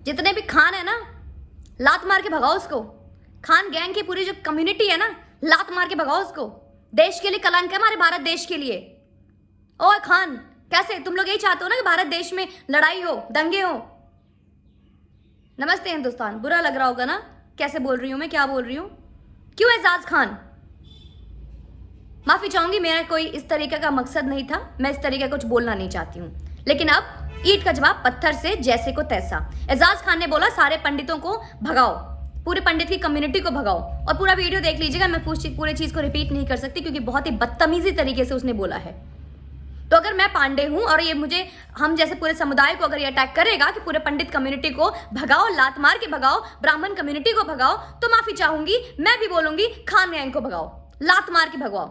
जितने भी खान है ना, लात मार के भगाओ उसको। खान गैंग की पूरी जो कम्युनिटी है ना, लात मार के भगाओ उसको। देश के लिए कलंक है, हमारे भारत देश के लिए। ओए खान, कैसे तुम लोग यही चाहते हो ना कि भारत देश में लड़ाई हो, दंगे हो? नमस्ते हिंदुस्तान। बुरा लग रहा होगा ना कैसे बोल रही हूं मैं, क्या बोल रही हूं? क्यों एजाज खान? माफी चाहूंगी, मेरा कोई इस तरीके का मकसद नहीं था, मैं इस तरीके का कुछ बोलना नहीं चाहती हूं। लेकिन अब ईंट का जवाब पत्थर से, जैसे को तैसा। एजाज खान ने बोला सारे पंडितों को भगाओ, पूरे पंडित की कम्युनिटी को भगाओ। और पूरा वीडियो देख लीजिएगा, मैं पूरी चीज को रिपीट नहीं कर सकती क्योंकि बहुत ही बदतमीजी तरीके से उसने बोला है। तो अगर मैं पांडे हूं और ये मुझे, हम जैसे पूरे समुदाय को अगर ये अटैक करेगा कि पूरे पंडित कम्युनिटी को भगाओ, लात मार के भगाओ, ब्राह्मण कम्युनिटी को भगाओ, तो माफी चाहूंगी, मैं भी बोलूंगी खान गैंग को भगाओ, लात मार के भगाओ।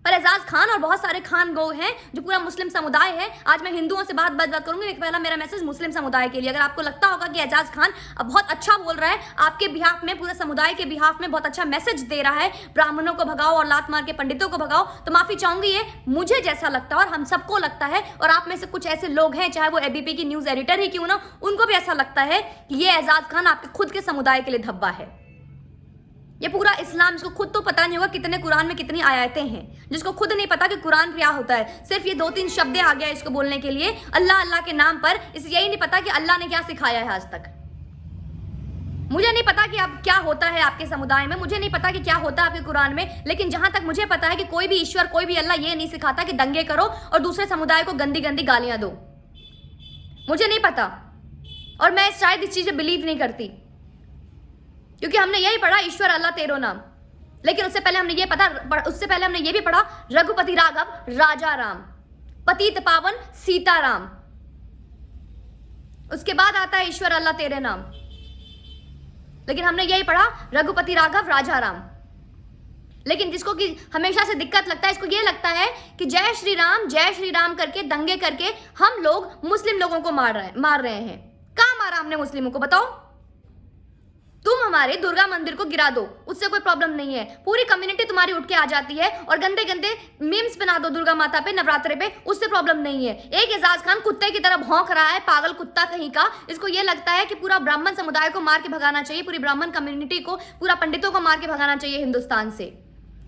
पर एजाज खान और बहुत सारे खान गो हैं जो पूरा मुस्लिम समुदाय है। आज मैं हिंदुओं से बात करूंगी, लेकिन पहला मेरा मैसेज मुस्लिम समुदाय के लिए। अगर आपको लगता होगा कि एजाज खान अब बहुत अच्छा बोल रहा है, आपके बिहाफ में, पूरे समुदाय के बिहाफ में बहुत अच्छा मैसेज दे रहा है, ब्राह्मणों को भगाओ और लात मार के पंडितों को भगाओ, तो माफी चाहूंगी, ये मुझे जैसा लगता है और हम सबको लगता है, और आप में से कुछ ऐसे लोग हैं, चाहे वो एबीपी की न्यूज एडिटर ही क्यों ना, उनको भी ऐसा लगता है कि ये एजाज खान आपके खुद के समुदाय के लिए धब्बा है। ये पूरा इस्लाम, जिसको खुद तो पता नहीं होगा कितने कुरान में कितनी आयतें हैं, जिसको खुद नहीं पता कि कुरान क्या होता है, सिर्फ ये 2-3 शब्द आ गया इसको बोलने के लिए, अल्लाह अल्लाह के नाम पर। इसे यही नहीं पता कि अल्लाह ने क्या सिखाया है आज तक। मुझे नहीं पता कि अब क्या होता है आपके समुदाय में, मुझे नहीं पता कि क्या होता है आपके कुरान में, लेकिन जहां तक मुझे पता है कि कोई भी ईश्वर, कोई भी अल्लाह ये नहीं सिखाता कि दंगे करो और दूसरे समुदाय को गंदी गंदी गालियां दो। मुझे नहीं पता, और मैं शायद इस चीज़ में बिलीव नहीं करती, क्योंकि हमने यही पढ़ा ईश्वर अल्लाह तेरो नाम। लेकिन उससे पहले हमने ये भी पढ़ा रघुपति राघव राजा राम, पतित पावन सीताराम। उसके बाद आता है ईश्वर अल्लाह तेरे नाम, लेकिन हमने यही पढ़ा रघुपति राघव राजा राम। लेकिन जिसको कि हमेशा से दिक्कत लगता है, इसको ये लगता है कि जय श्री राम करके, दंगे करके हम लोग मुस्लिम लोगों को मार रहे हैं। कहाँ मारा हमने मुस्लिमों को, बताओ? तुम हमारे दुर्गा मंदिर को गिरा दो, उससे कोई प्रॉब्लम नहीं है, पूरी कम्युनिटी तुम्हारी उठ के आ जाती है और गंदे गंदे मीम्स बना दो दुर्गा माता पे, नवरात्रे पे, उससे प्रॉब्लम नहीं है। एक एजाज खान कुत्ते की तरह भौंक रहा है, पागल कुत्ता कहीं का। इसको ये लगता है कि पूरा ब्राह्मण समुदाय को मार के भगाना चाहिए, पूरी ब्राह्मण कम्युनिटी को, पूरा पंडितों को मार के भगाना चाहिए हिंदुस्तान से,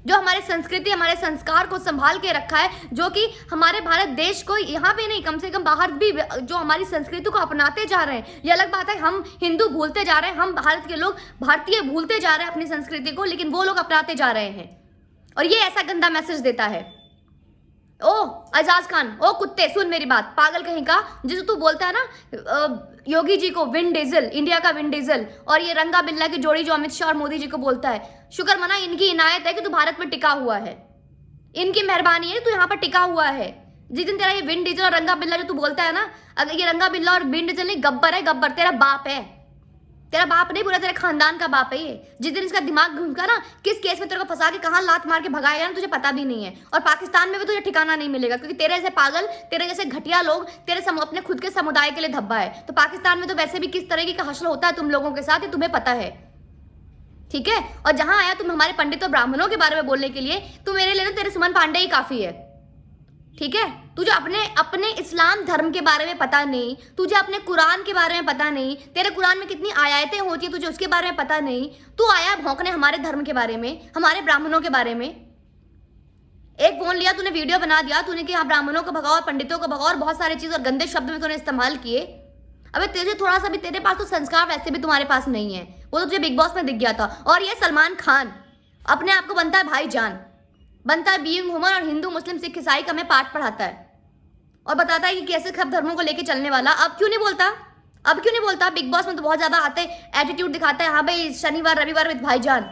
जो हमारे संस्कृति, हमारे संस्कार को संभाल के रखा है, जो कि हमारे भारत देश को, यहाँ पे नहीं, कम से कम बाहर भी जो हमारी संस्कृति को अपनाते जा रहे हैं। ये अलग बात है, हम हिंदू भूलते जा रहे हैं, हम भारत के लोग, भारतीय भूलते जा रहे हैं अपनी संस्कृति को, लेकिन वो लोग अपनाते जा रहे हैं, और ये ऐसा गंदा मैसेज देता है। ओ एजाज खान, ओ कुत्ते, सुन मेरी बात, पागल कहीं का, जिसे तू बोलता है ना योगी जी को विन डीजल, इंडिया का विन डीजल, और ये रंगा बिल्ला की जोड़ी जो अमित शाह और मोदी जी को बोलता है, शुक्र मना, इनकी इनायत है कि तू भारत में टिका हुआ है, इनकी मेहरबानी है तू यहाँ पर टिका हुआ है। जिस दिन तेरा ये विन डीजल और रंगा बिल्ला जो तू बोलता है ना, अगर ये रंगा बिल्ला और विन डीजल नहीं, गब्बर है, गब्बर तेरा बाप है, तेरा बाप नहीं, पूरा तेरे खानदान का बाप है ये। जिस दिन इसका दिमाग घूमका ना, किस केस में तेरे को फंसा के कहाँ लात मार के भगाएगा ना, तुझे पता भी नहीं है, और पाकिस्तान में भी तुझे ठिकाना नहीं मिलेगा, क्योंकि तेरे जैसे पागल, तेरे जैसे घटिया लोग अपने खुद के समुदाय के लिए धब्बा है। तो पाकिस्तान में तो वैसे भी किस तरीके का हश्र होता है तुम लोगों के साथ, ये तुम्हें पता है, ठीक है? और जहां आया तुम हमारे पंडितों ब्राह्मणों के बारे में बोलने के लिए, तो मेरे लिए ना तेरे सुमन पांडे ही काफी है, ठीक है? तुझे अपने इस्लाम धर्म के बारे में पता नहीं, तुझे अपने कुरान के बारे में पता नहीं, तेरे कुरान में कितनी आयतें होती है तुझे उसके बारे में पता नहीं, तू आया भौंकने हमारे धर्म के बारे में, हमारे ब्राह्मणों के बारे में। एक फोन लिया तूने, वीडियो बना दिया तूने कि हाँ ब्राह्मणों को भगाओ, पंडितों को भगाओ, और बहुत सारी चीज और गंदे शब्द में तूने इस्तेमाल किए। अबे तुझे थोड़ा सा भी, तेरे पास तो संस्कार वैसे भी तुम्हारे पास नहीं है, वो तो तुझे बिग बॉस में दिख गया था। और ये सलमान खान अपने आप को बनता है भाईजान, बनता है बीइंग ह्यूमन, और हिंदू मुस्लिम सिख ईसाई का हमें पाठ पढ़ाता है और बताता है कि कैसे सब धर्मों को लेके चलने वाला। अब क्यों नहीं बोलता? बिग बॉस में तो बहुत ज्यादा आते, एटीट्यूड दिखाता है, हाँ भाई शनिवार रविवार विद भाईजान।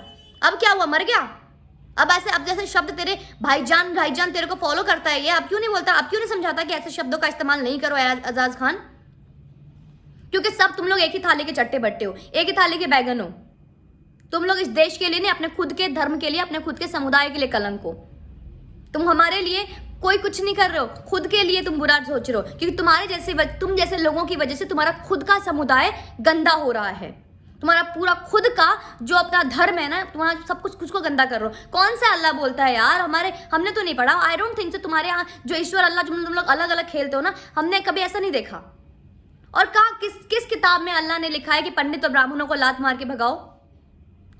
अब क्या हुआ, मर गया? अब जैसे शब्द तेरे भाईजान तेरे को फॉलो करता है ये, अब क्यों नहीं बोलता? अब क्यों नहीं समझाता कि ऐसे शब्दों का इस्तेमाल नहीं करो एजाज खान? क्योंकि सब तुम लोग एक ही थाली के चट्टे बट्टे हो, एक ही थाली के बैगन हो। तुम लोग इस देश के लिए नहीं, अपने खुद के धर्म के लिए, अपने खुद के समुदाय के लिए कलंक हो। तुम हमारे लिए कोई कुछ नहीं कर रहे हो, खुद के लिए तुम बुरा सोच रहे हो, क्योंकि तुम जैसे लोगों की वजह से तुम्हारा खुद का समुदाय गंदा हो रहा है। तुम्हारा पूरा खुद का जो अपना धर्म है ना, तुम्हारा सब कुछ उसको गंदा कर रहे हो। कौन सा अल्लाह बोलता है यार? हमने तो नहीं पढ़ा, आई डोंट थिंक से तुम्हारे यहाँ जो ईश्वर अल्लाह जो तुम लोग अलग अलग खेलते हो ना, हमने कभी ऐसा नहीं देखा। और कहा किस किताब में अल्लाह ने लिखा है कि पंडित और ब्राह्मणों को लात मार के भगाओ?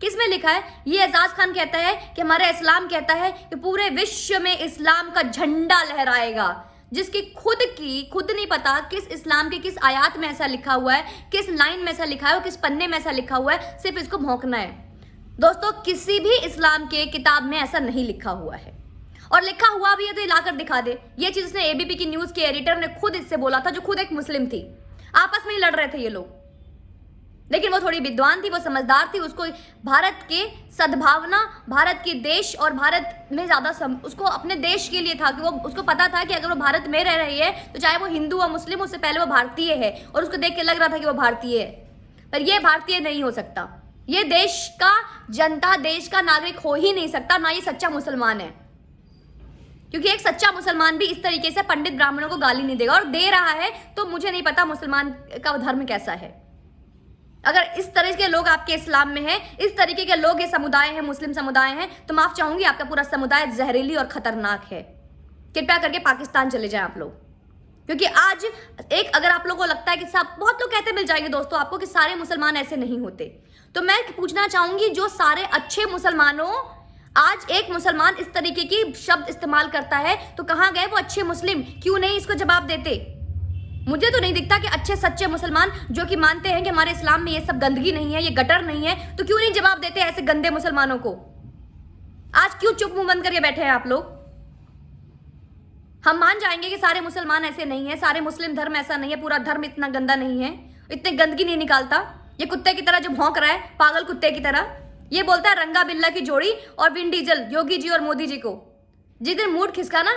किस में लिखा है? ये एजाज खान कहता है कि हमारा इस्लाम कहता है कि पूरे विश्व में इस्लाम का झंडा लहराएगा, जिसकी खुद नहीं पता किस इस्लाम के किस आयत में ऐसा लिखा हुआ है, किस लाइन में ऐसा लिखा है और किस पन्ने में ऐसा लिखा हुआ है, सिर्फ इसको भौंकना है। दोस्तों, किसी भी इस्लाम के किताब में ऐसा नहीं लिखा हुआ है, और लिखा हुआ भी है तो ये लाकर दिखा दे। ये चीज उसने एबीपी की न्यूज के एडिटर ने खुद इससे बोला था, जो खुद एक मुस्लिम थी। आपस में ही लड़ रहे थे ये लोग, लेकिन वो थोड़ी विद्वान थी, वो समझदार थी, उसको भारत के सद्भावना, भारत के देश और भारत में ज्यादा उसको अपने देश के लिए था कि वो उसको पता था कि अगर वो भारत में रह रही है तो चाहे वो हिंदू या मुस्लिम, उससे पहले वो भारतीय है, और उसको देख के लग रहा था कि वो भारतीय है। पर ये भारतीय नहीं हो सकता, ये देश का जनता, देश का नागरिक हो ही नहीं सकता, ना ये सच्चा मुसलमान है। क्योंकि एक सच्चा मुसलमान भी इस तरीके से पंडित ब्राह्मणों को गाली नहीं देगा, और दे रहा है तो मुझे नहीं पता मुसलमान का धर्म कैसा है। अगर इस तरह के लोग आपके इस्लाम में हैं, इस तरीके के लोग ये समुदाय हैं, मुस्लिम समुदाय हैं, तो माफ चाहूंगी आपका पूरा समुदाय जहरीली और खतरनाक है। कृपया करके पाकिस्तान चले जाएं आप लोग, क्योंकि आज एक अगर आप लोगों को लगता है कि सब, बहुत लोग कहते मिल जाएंगे दोस्तों आपको कि सारे मुसलमान ऐसे नहीं होते, तो मैं पूछना चाहूंगी जो सारे अच्छे मुसलमानों, आज एक मुसलमान इस तरीके की शब्द इस्तेमाल करता है तो कहाँ गए वो अच्छे मुस्लिम? क्यों नहीं इसको जवाब देते? मुझे तो नहीं दिखता कि अच्छे सच्चे मुसलमान जो कि मानते हैं कि हमारे इस्लाम में ये सब गंदगी नहीं है, ये गटर नहीं है, तो क्यों नहीं जवाब देते ऐसे गंदे मुसलमानों को? आज क्यों चुप मुंह बंद करके बैठे हैं आप लोग? हम मान जाएंगे कि सारे मुसलमान ऐसे नहीं है, सारे मुस्लिम धर्म ऐसा नहीं है, पूरा धर्म इतना गंदा नहीं है, इतने गंदगी नहीं निकालता। ये कुत्ते की तरह जो भौंक रहा है, पागल कुत्ते की तरह, ये बोलता है रंगा बिल्ला की जोड़ी और विन डीजल, योगी जी और मोदी जी को। जिस दिन मूड खिसका ना,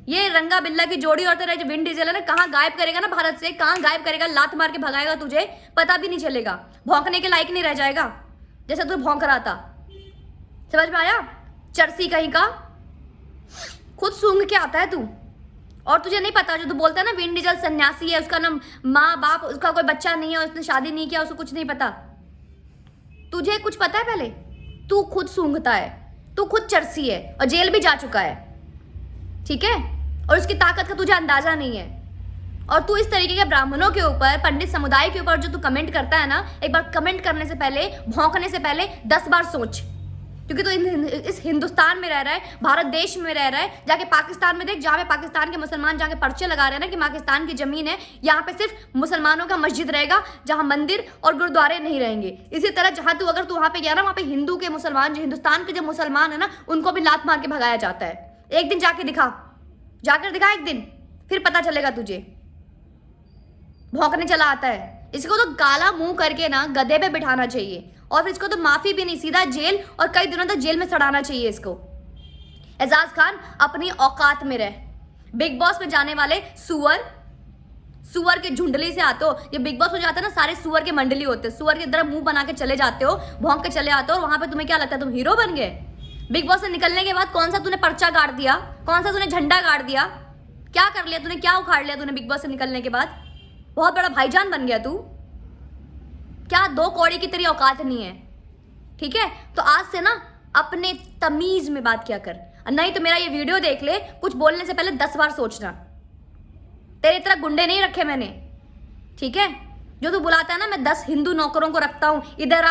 ये रंगा बिल्ला की जोड़ी और तेरा जो विन डीजल है ना, कहाँ गायब करेगा ना भारत से, कहाँ गायब करेगा, लात मार के भगाएगा, तुझे पता भी नहीं चलेगा, भौंकने के लायक नहीं रह जाएगा जैसे तू भौंक रहा था। समझ में आया? चरसी कहीं का, खुद सूंघ के आता है तू, और तुझे नहीं पता जो तू बोलता है ना विन डीजल सन्यासी है, उसका ना माँ बाप, उसका कोई बच्चा नहीं है, उसने शादी नहीं किया, उसको कुछ नहीं पता। तुझे कुछ पता है? पहले तू खुद सूंघता है, तू खुद चरसी है और जेल भी जा चुका है, ठीक है? और उसकी ताकत का तुझे अंदाजा नहीं है। और तू इस तरीके के ब्राह्मणों के ऊपर, पंडित समुदाय के ऊपर जो तू कमेंट करता है ना, एक बार कमेंट करने से पहले, भौंकने से पहले 10 बार सोच, क्योंकि तू इस हिंदुस्तान में रह रहा है, भारत देश में रह रहा है। जाके पाकिस्तान में देख, जहाँ पे पाकिस्तान के मुसलमान जाके पर्चे लगा रहे हैं ना कि पाकिस्तान की जमीन है, यहाँ पे सिर्फ मुसलमानों का मस्जिद रहेगा, जहाँ मंदिर और गुरुद्वारे नहीं रहेंगे। इसी तरह जहाँ तू अगर तू वहाँ पे गया ना, वहाँ पे हिंदू के मुसलमान, जो हिंदुस्तान के जो मुसलमान है ना, उनको भी लात मार के भगाया जाता है। एक दिन जाके दिखा, जाकर दिखा एक दिन, फिर पता चलेगा तुझे। भौंकने चला आता है, इसको तो काला मुंह करके ना गधे पे बिठाना चाहिए, और फिर इसको तो माफी भी नहीं, सीधा जेल, और कई दिनों तक जेल में सड़ाना चाहिए इसको। एजाज खान अपनी औकात में रह। बिग बॉस में जाने वाले सुअर के झुंडली से आते हो, ये बिग बॉस हो जाता है ना, सारे सुअर के मंडली होते हैं, सुअर की तरह मुंह बना के चले जाते हो, भौंक के चले आते हो, और वहां पे तुम्हें क्या लगता है तुम हीरो बन गए? बिग बॉस से निकलने के बाद कौन सा तूने पर्चा गाड़ दिया, कौन सा तूने झंडा गाड़ दिया, क्या कर लिया तूने, क्या उखाड़ लिया तूने बिग बॉस से निकलने के बाद? बहुत बड़ा भाईजान बन गया तू क्या? 2 कौड़ी की तेरी औकात नहीं है, ठीक है? तो आज से ना अपने तमीज में बात किया कर, नहीं तो मेरा ये वीडियो देख ले, कुछ बोलने से पहले 10 बार सोचना। तेरे तरह गुंडे नहीं रखे मैंने, ठीक है? जो तू बुलाता है ना, मैं 10 हिंदू नौकरों को रखता हूं, इधर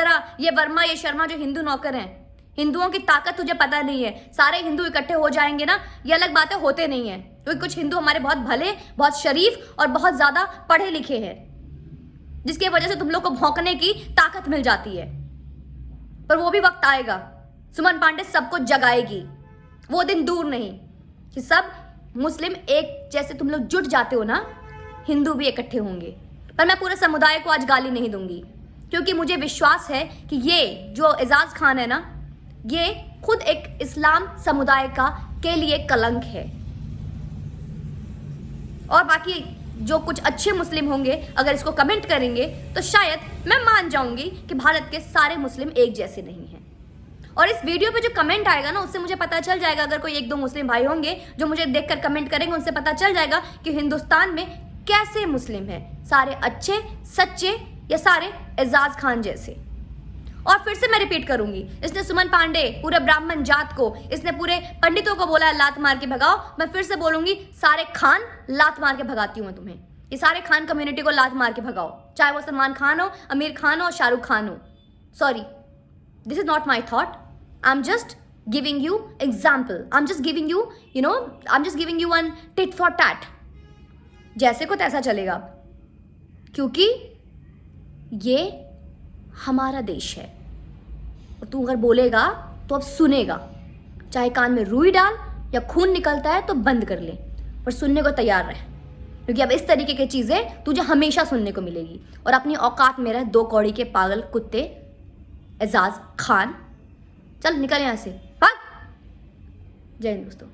आ, ये वर्मा ये शर्मा जो हिंदू नौकर हैं। हिंदुओं की ताकत तुझे पता नहीं है, सारे हिंदू इकट्ठे हो जाएंगे ना, ये अलग बातें होते नहीं है, क्योंकि कुछ हिंदू हमारे बहुत भले, बहुत शरीफ और बहुत ज्यादा पढ़े लिखे हैं, जिसकी वजह से तुम लोग को भौंकने की ताकत मिल जाती है। पर वो भी वक्त आएगा, सुमन पांडे सबको जगाएगी, वो दिन दूर नहीं कि सब मुस्लिम एक जैसे तुम लोग जुट जाते हो ना, हिंदू भी इकट्ठे होंगे। पर मैं पूरे समुदाय को आज गाली नहीं दूंगी, क्योंकि मुझे विश्वास है कि ये जो एजाज खान है ना, ये खुद एक इस्लाम समुदाय के लिए कलंक है। और बाकी जो कुछ अच्छे मुस्लिम होंगे अगर इसको कमेंट करेंगे तो शायद मैं मान जाऊंगी कि भारत के सारे मुस्लिम एक जैसे नहीं हैं। और इस वीडियो पे जो कमेंट आएगा ना, उससे मुझे पता चल जाएगा, अगर कोई 1-2 मुस्लिम भाई होंगे जो मुझे देखकर कमेंट करेंगे, उनसे पता चल जाएगा कि हिंदुस्तान में कैसे मुस्लिम हैं, सारे अच्छे सच्चे या सारे एजाज खान जैसे। और फिर से मैं रिपीट करूंगी, इसने सुमन पांडे पूरे ब्राह्मण जात को, इसने पूरे पंडितों को बोला लात मार के भगाओ, मैं फिर से बोलूंगी सारे खान लात मार के भगाती हूं मैं तुम्हें। ये सारे खान कम्युनिटी को लात मार के भगाओ, चाहे वो सलमान खान हो, आमिर खान हो, शाहरुख खान हो। Sorry, this is not my thought, I am just giving you example, I am just giving you I am just giving you one tit for tat. जैसे को तैसा चलेगा, क्योंकि ये हमारा देश है। और तू अगर बोलेगा तो अब सुनेगा, चाहे कान में रुई डाल या खून निकलता है तो बंद कर ले, पर सुनने को तैयार रहे, क्योंकि अब इस तरीके की चीज़ें तुझे हमेशा सुनने को मिलेगी। और अपनी औकात में रह, दो कौड़ी के पागल कुत्ते एजाज खान। चल निकल यहाँ से, भाग। जय हिंद दोस्तों।